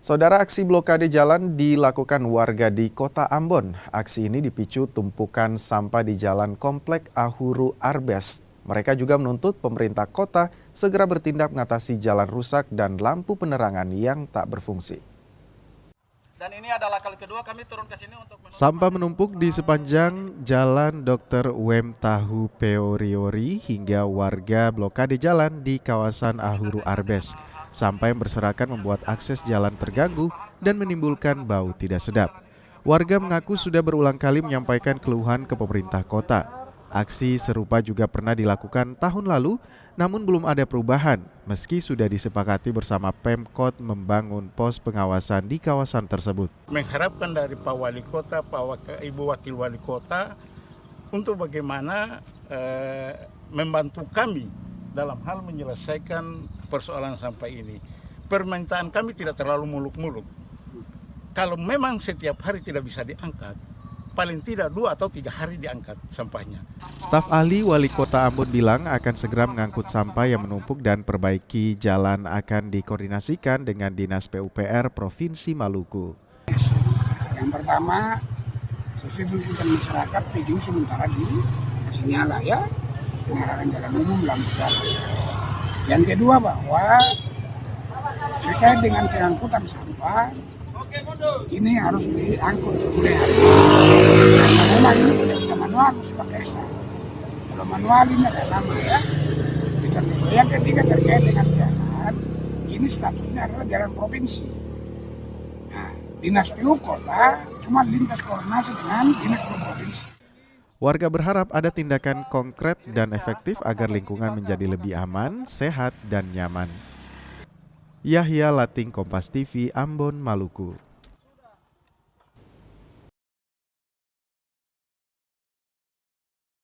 Saudara, aksi blokade jalan dilakukan warga di Kota Ambon. Aksi ini dipicu tumpukan sampah di jalan Komplek Ahuru Arbes. Mereka juga menuntut pemerintah kota segera bertindak mengatasi jalan rusak dan lampu penerangan yang tak berfungsi. Dan ini adalah kali kedua kami turun ke sini untuk Sampah menumpuk di sepanjang jalan Dr. Wem Tahu Peoriori hingga warga blokade jalan di kawasan Ahuru Arbes. Sampah yang berserakan membuat akses jalan terganggu dan menimbulkan bau tidak sedap. Warga mengaku sudah berulang kali menyampaikan keluhan ke pemerintah kota. Aksi serupa juga pernah dilakukan tahun lalu, namun belum ada perubahan meski sudah disepakati bersama Pemkot membangun pos pengawasan di kawasan tersebut. Mengharapkan dari Pak Wali Kota, Ibu Wakil Wali Kota untuk bagaimana membantu kami dalam hal menyelesaikan persoalan sampah ini. Permintaan kami tidak terlalu muluk-muluk. Kalau memang setiap hari tidak bisa diangkat, paling tidak 2 atau 3 hari diangkat sampahnya. Staf ahli Wali Kota Ambon bilang akan segera mengangkut sampah yang menumpuk dan perbaiki jalan akan dikoordinasikan dengan Dinas PUPR Provinsi Maluku. Yang pertama, sesuai tuntutan masyarakat PJU sementara di sinyala ya, penerangan jalan umum lampu jalan. Yang kedua bahwa terkait dengan pengangkutan sampah ini harus diangkut mulai hari ini. Karena memang ini tidak bisa manual, harus pakai SAP. Kalau manual ini agak lama ya. Yang ketiga terkait dengan jalan, ini statusnya adalah jalan provinsi. Nah, Dinas PU Kota cuma lintas koordinasi dengan Dinas PU Provinsi. Warga berharap ada tindakan konkret dan efektif agar lingkungan menjadi lebih aman, sehat, dan nyaman. Yahya Lating, Kompas TV, Ambon, Maluku.